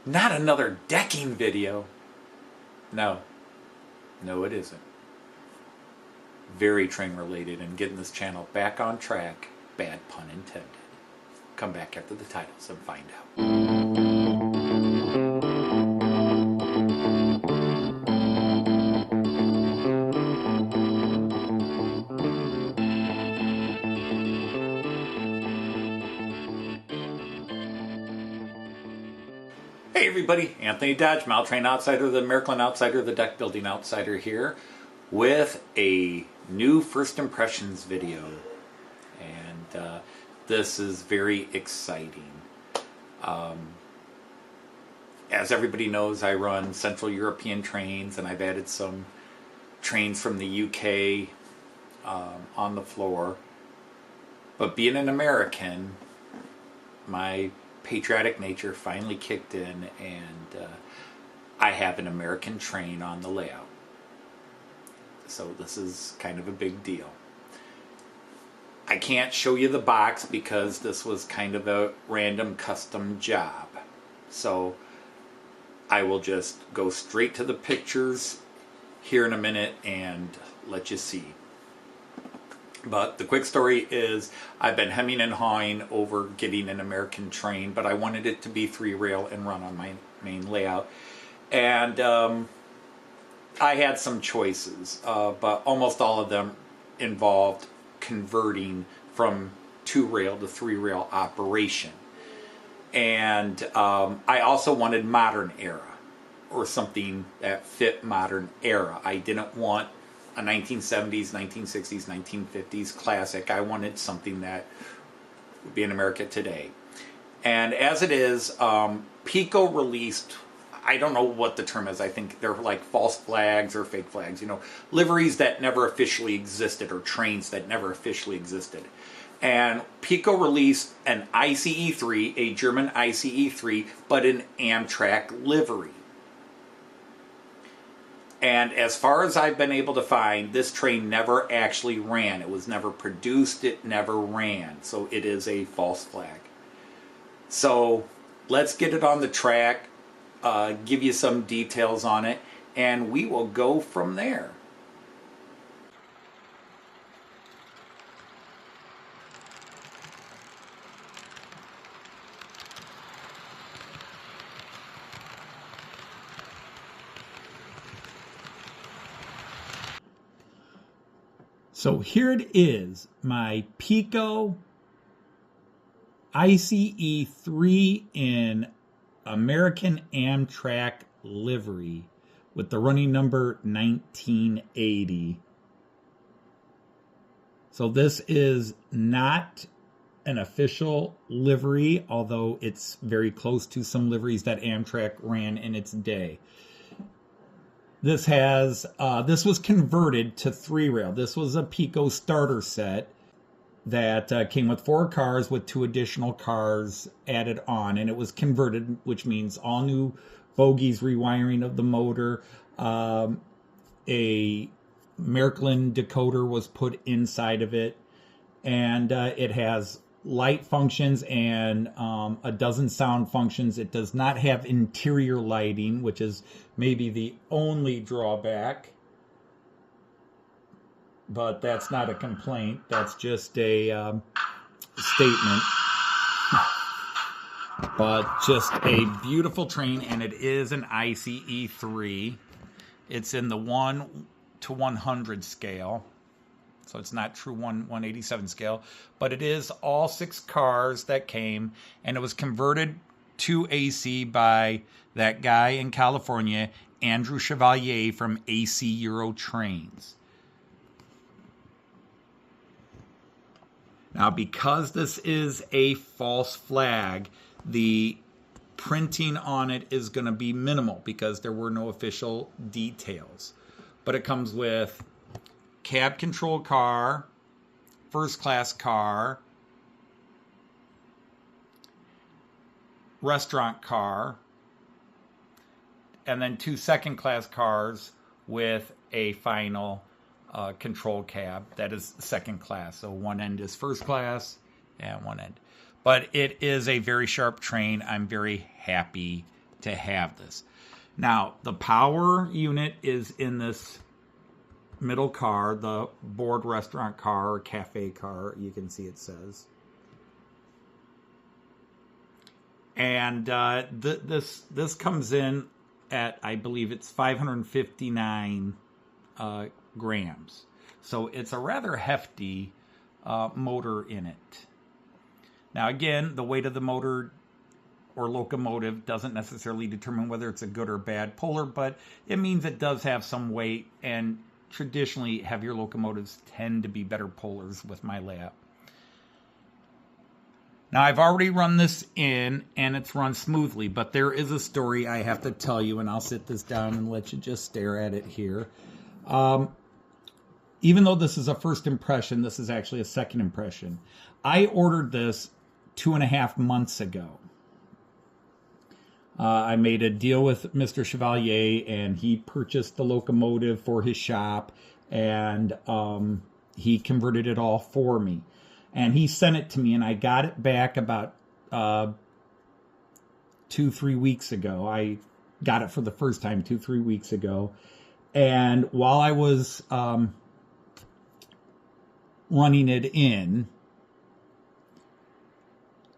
Not another decking video. No. No, it isn't. Very train related and getting this channel back on track. Bad pun intended. Come back after the titles and find out. Hey everybody, Anthony Dodge, Mile Train Outsider, the American Outsider, the Deck Building Outsider here with a new First Impressions video. And this is very exciting. As everybody knows, I run Central European trains, and I've added some trains from the UK on the floor. But being an American, my patriotic nature finally kicked in, and I have an American train on the layout. So this is kind of a big deal. I can't show you the box because this was kind of a random custom job. So I will just go straight to the pictures here in a minute and let you see. But the quick story is I've been hemming and hawing over getting an American train, but I wanted it to be 3-rail and run on my main layout. And I had some choices, but almost all of them involved converting from 2-rail to 3-rail operation. And I also wanted modern era, or something that fit modern era. I didn't want a 1970s, 1960s, 1950s classic. I wanted something that would be in America today. And as it is, Piko released, I don't know what the term is, I think they're like false flags or fake flags, you know, liveries that never officially existed, or trains that never officially existed. And Piko released an ICE3, a German ICE3, but an Amtrak livery. And as far as I've been able to find, this train never actually ran. It was never produced. It never ran. So it is a false flag. So let's get it on the track, give you some details on it, and we will go from there. So here it is, my Piko ICE3 in American Amtrak livery with the running number 1980. So this is not an official livery, although it's very close to some liveries that Amtrak ran in its day. This was converted to 3-rail. This was a Piko starter set that came with 4 cars with 2 additional cars added on, and it was converted, which means all new bogies, rewiring of the motor, a Merklin decoder was put inside of it, and it has light functions and a dozen sound functions. It does not have interior lighting, which is maybe the only drawback, but that's not a complaint. That's just a statement. But just a beautiful train, and it is an ICE3. It's in the 1 to 100 scale. So it's not true 187 scale, but it is all 6 cars that came, and it was converted to AC by that guy in California, Andrew Chevalier from AC Euro Trains. Now, because this is a false flag, the printing on it is going to be minimal because there were no official details. But it comes with cab control car, first class car, restaurant car, and then 2 second class cars with a final control cab that is second class. So one end is first class and one end. But it is a very sharp train. I'm very happy to have this. Now, the power unit is in this middle car, the board restaurant car or cafe car, you can see it says. And this comes in at, I believe it's 559 grams. So it's a rather hefty motor in it. Now again, the weight of the motor or locomotive doesn't necessarily determine whether it's a good or bad puller, but it means it does have some weight, and traditionally heavier locomotives tend to be better pullers with my layout. Now I've already run this in and it's run smoothly, but there is a story I have to tell you, and I'll sit this down and let you just stare at it here. Even though this is a first impression, this is actually a second impression. I ordered this 2.5 months ago. I made a deal with Mr. Chevalier, and he purchased the locomotive for his shop, and he converted it all for me. And he sent it to me, and I got it back about 2-3 weeks ago. I got it for the first time 2-3 weeks ago. And while I was running it in,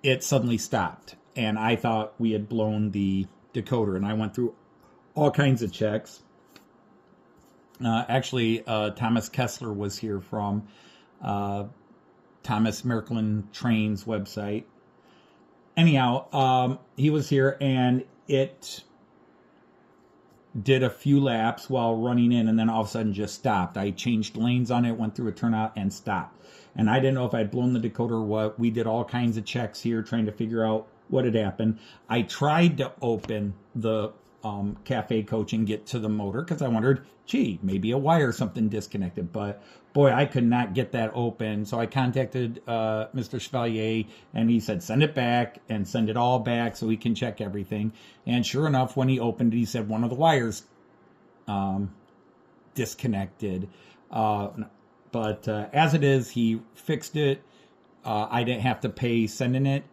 it suddenly stopped. And I thought we had blown the decoder. And I went through all kinds of checks. Actually, Thomas Kessler was here from Thomas Merklin Trains website. Anyhow, he was here, and it did a few laps while running in, and then all of a sudden just stopped. I changed lanes on it, went through a turnout, and stopped. And I didn't know if I'd blown the decoder or what. We did all kinds of checks here trying to figure out what had happened. I tried to open the cafe coach and get to the motor because I wondered, gee, maybe a wire or something disconnected. But boy, I could not get that open. So I contacted Mr. Chevalier, and he said, send it back and send it all back so we can check everything. And sure enough, when he opened it, he said one of the wires disconnected. But as it is, he fixed it. I didn't have to pay sending it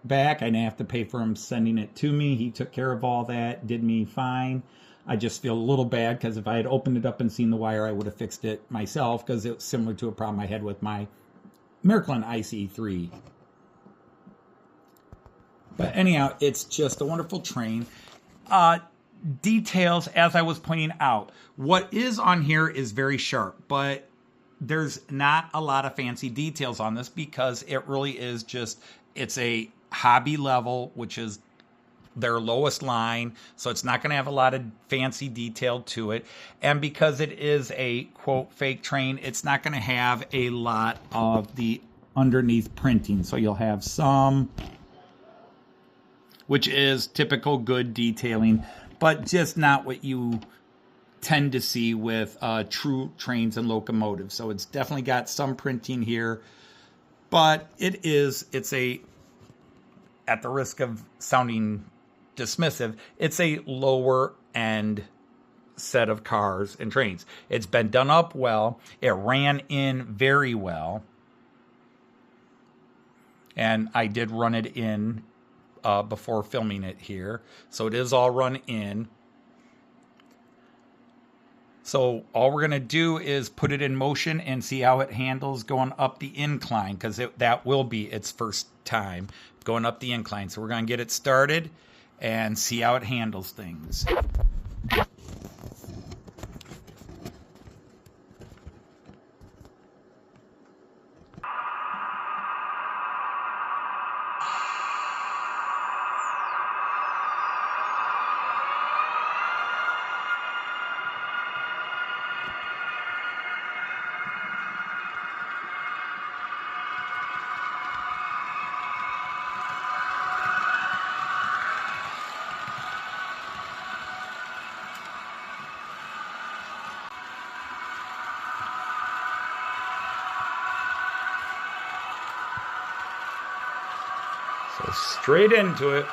back. I didn't have to pay for him sending it to me. He took care of all that, did me fine. I just feel a little bad because if I had opened it up and seen the wire, I would have fixed it myself, because it was similar to a problem I had with my Amtrak ICE3. But anyhow, it's just a wonderful train. Details, as I was pointing out, what is on here is very sharp, but there's not a lot of fancy details on this because it really is just, it's a hobby level, which is their lowest line, so it's not going to have a lot of fancy detail to it. And because it is a quote fake train, it's not going to have a lot of the underneath printing. So you'll have some, which is typical good detailing, but just not what you tend to see with true trains and locomotives. So it's definitely got some printing here, but it's a, at the risk of sounding dismissive, it's a lower end set of cars and trains. It's been done up well. It ran in very well. And I did run it in before filming it here. So it is all run in. So all we're going to do is put it in motion and see how it handles going up the incline, because that will be its first time going up the incline. So we're going to get it started and see how it handles things. So straight into it.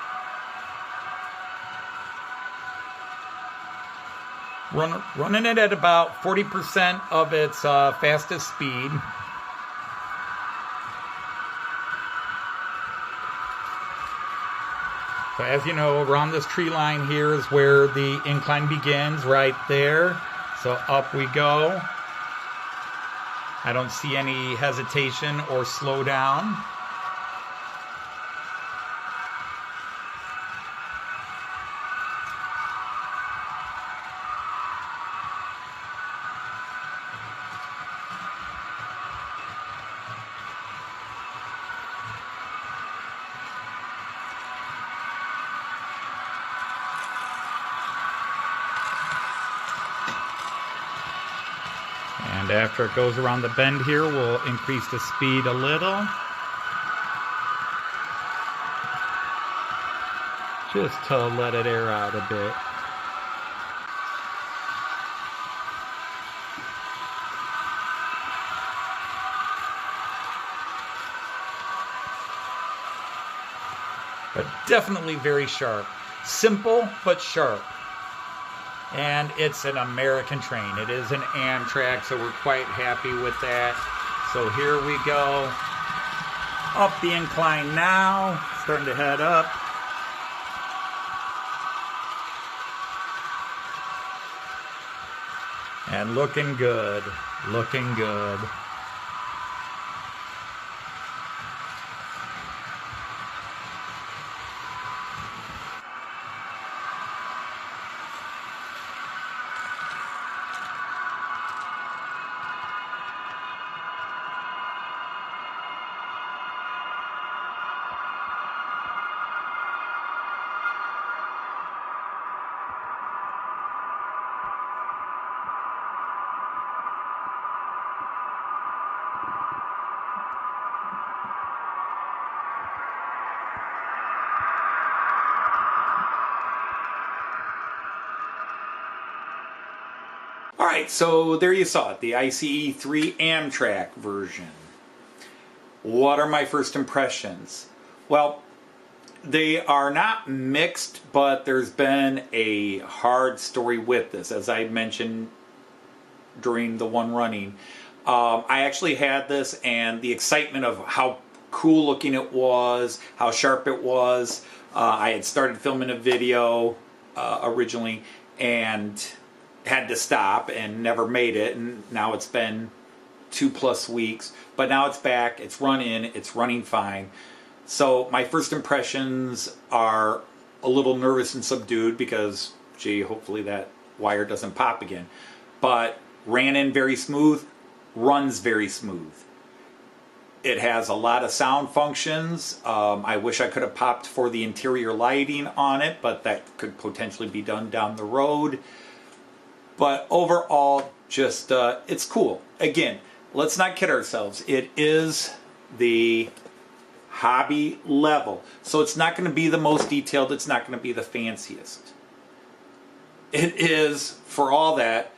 Running it at about 40% of its fastest speed. So as you know, around this tree line here is where the incline begins, right there. So up we go. I don't see any hesitation or slowdown. And after it goes around the bend here, we'll increase the speed a little. Just to let it air out a bit. But definitely very sharp. Simple, but sharp. And it's an American train. It is an Amtrak, so we're quite happy with that. So here we go. Up the incline now. Starting to head up. And looking good. Looking good. Alright, so there you saw it, the ICE3 Amtrak version. What are my first impressions? Well, they are not mixed, but there's been a hard story with this, as I mentioned during the one running. I actually had this, and the excitement of how cool looking it was, how sharp it was. I had started filming a video originally, and had to stop and never made it, and now it's been 2+ weeks, but now it's back, it's running fine. So my first impressions are a little nervous and subdued because, gee, hopefully that wire doesn't pop again. But ran in very smooth, runs very smooth. It has a lot of sound functions. I wish I could have popped for the interior lighting on it, but that could potentially be done down the road. But overall, just it's cool. Again, let's not kid ourselves. It is the hobby level. So it's not going to be the most detailed. It's not going to be the fanciest. It is, for all that,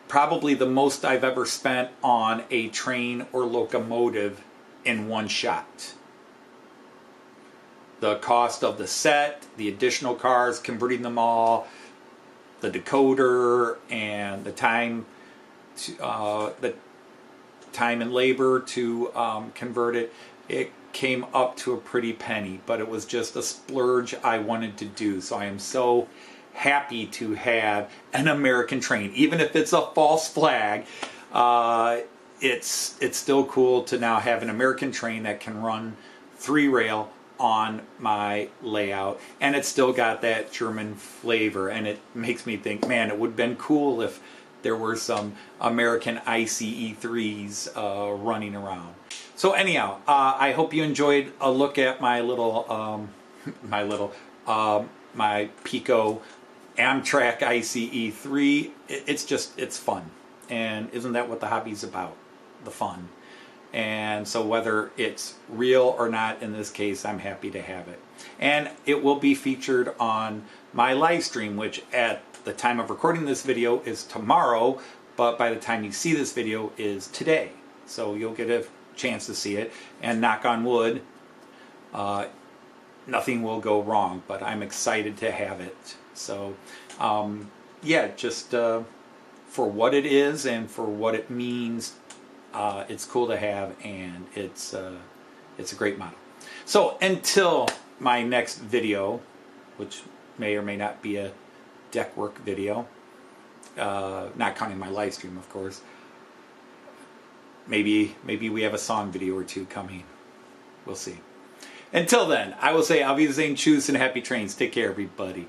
probably the most I've ever spent on a train or locomotive in one shot. The cost of the set, the additional cars, converting them all, the decoder, and the time and labor to convert it, it came up to a pretty penny, but it was just a splurge I wanted to do. So I am so happy to have an American train, even if it's a false flag. It's still cool to now have an American train that can run 3-rail on my layout, and it's still got that German flavor, and it makes me think, man, it would have been cool if there were some American ICE3s running around. So anyhow, I hope you enjoyed a look at my little my Piko Amtrak ICE3. It's fun, and isn't that what the hobby's about? The fun. And so whether it's real or not, in this case, I'm happy to have it. And it will be featured on my live stream, which at the time of recording this video is tomorrow, but by the time you see this video is today. So you'll get a chance to see it, and knock on wood, nothing will go wrong, but I'm excited to have it. So yeah, just for what it is and for what it means, it's cool to have, and it's a great model. So until my next video, which may or may not be a deck work video. Not counting my live stream, of course. Maybe we have a song video or two coming. We'll see. Until then, I will say, auf Wiedersehen, tschüss, and happy trains. Take care, everybody.